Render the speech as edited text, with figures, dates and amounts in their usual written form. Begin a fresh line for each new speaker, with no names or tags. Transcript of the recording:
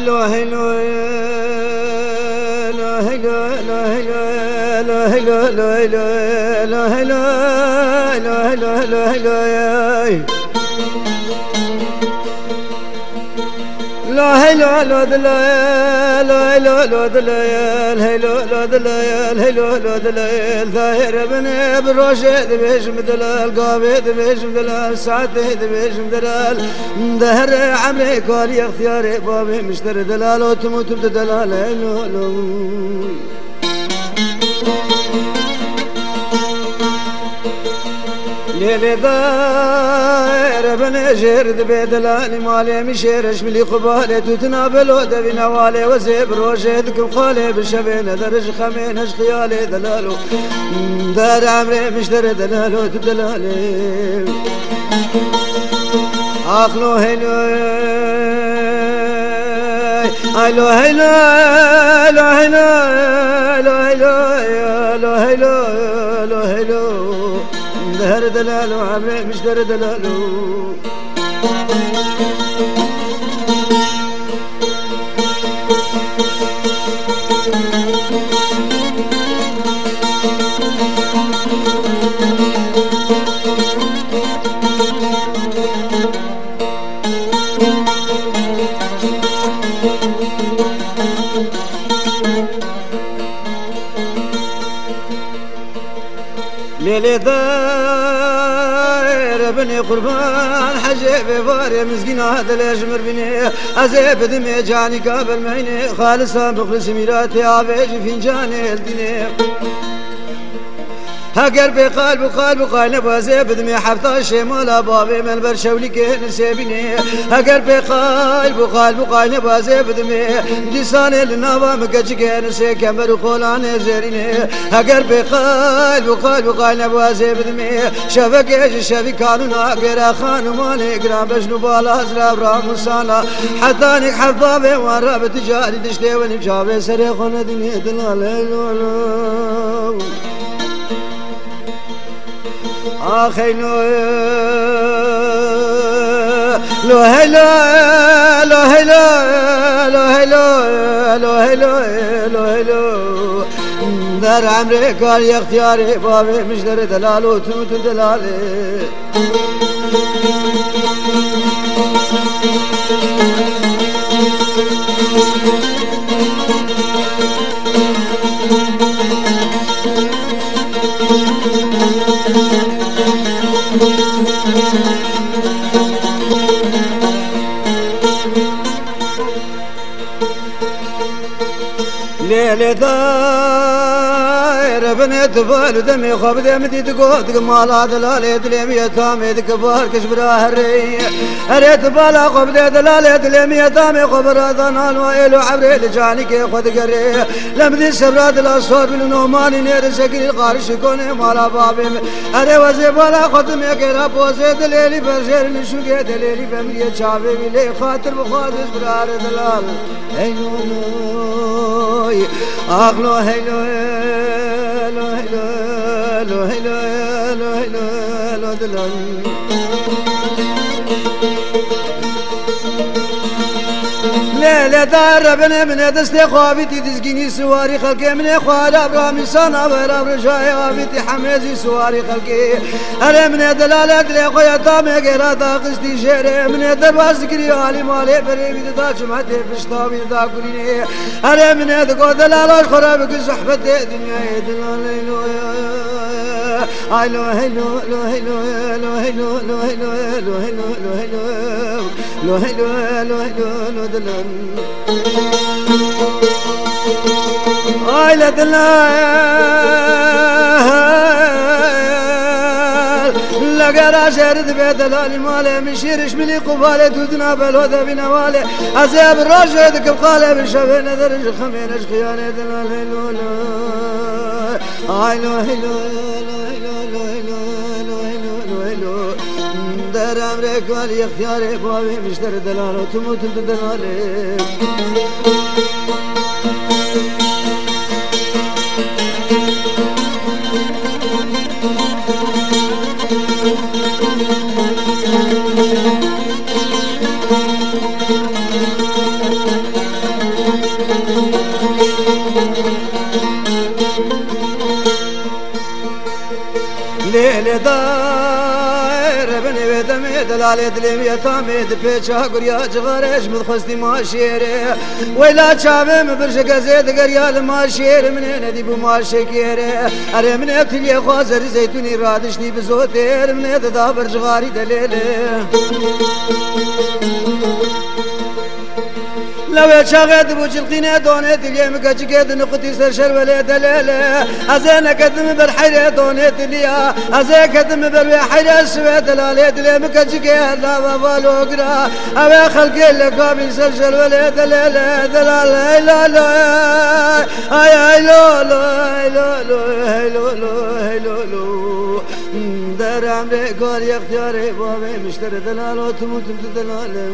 هلو هلو هلو هلو هلو هلو هلو هلو هلو هلو هلو لا هلو لو دلال لا هلو لو دلال هلو لو دلال هلو لو دلال ظاهر بن بروشد بيش مدلال قابد بيش مدلال سعد بيش مدلال دهر عمري كاري اختياري بابي مشتر دلال وتموت بدلال هلو لو ليلي داير بنجرد بيدلاني مالي مشيرش ملي قبالي تتنابلو دبي نوالي وزيب روشدك بخالي بشبين درج خمينش خيالي دلالو دار عمري مشتر دلالو تدلالي اخلو هلو هلو هلو هلو هلو هلو هلو هلو هلو دهر دلالو عمري مش در دلالو ليلي داير بني قربان حجيب فاري مسكين هذا الأجمر بني أزيب دمي جاني قابل معيني خالصا بخلص ميراتي عبيجي فنجاني الدنيا هاجر بقلب قلب وزيب دمي حفظ شمال بابي من برشولي كان سيبني هاجر بقلب قلب وزيب دمي لسان النوى مكج كان سيكمر قولان زريني هاجر بقلب قلب وزيب دمي شفك كانوا ناقر خان مالي قرام بجنو بالا زراب رام وصالا حتى حبابي وراب تجاري دشتي ونجابي سريخون دنيا دلال آخي لو هلو لو هلو لو هلو لو هلو لو هلو دار عمري قال يا اختياري بابي مش در دلالو تموت دلالي ليلي داير بنت بال دمي خب دمتي تقود مالا دلالي دليم يتامي كبار كشبراه الري ريت بالا خب دلالي دليم يتامي خبر ذنال ويلو عبري لجاني كي خد قري لمدي سبراد الاصوات بالنوماني نير سكري القارش كوني مالا بابي اري وزي بالا خدمي كيرا بوزي دليلي برجير نشوكي دليلي بمريه شعبي بلي خاطر بخاطر برار دلال هينو أغلو هيلو هيلو هيلو هيلو هيلو هيلو هيلو دلال ليلة دار بنا من دستي خوابتي تسقيني سواري خلقي من اخوال ابرامي صانا ورا رجاي غابتي حميزي سواري خلقي انا من دلالة لخويا طامي غير داقستي شيري من درباز كري علي مالي بريمي دا جمعتي بشطامي دا كليني انا من دقو دلالة خرابك صحبتي دنيا دلالة هلو هلو لو هلو لو هلو لو هلو لو هلو لو هلو لو هلو لو هلو لو دلال آي لا دلال لقرا شرد بدلال المال مشيرش ملي قبالة تودنا بالهدى بنوالي أزيب الراشد كبقالة بالشبين درج خمينش خيانة دلال هلو لو آي لو هلو در امرك والي اختياري بابي مشتر دلالو تموت دلالي ليلة داير بني بدمي دلالي دليم يتامي دبيتشا قريا جغارش مدخستي ما شيري ويلا شابم برشق زيد قريا ما شير من ندي بما شكيري أري من ابتلي خوازر زيتوني رادشني بزوتير من دابر جغاري دليلي لو شاغد بوجلقينا دونيت اليوم كجيد نقطي سرشر ولا دلاله ازانا كدم بالحيره دونيت ليا ازا كدم بالحيره سوى دلاله اليوم كجيد لا بالو قرا ابي خلق لك ابي سرشر ولا دلاله دلاله لا لا اي لا لا لا لا لا لا در امر قال يا اختياري بابي مشتري دلاله تموت دلاله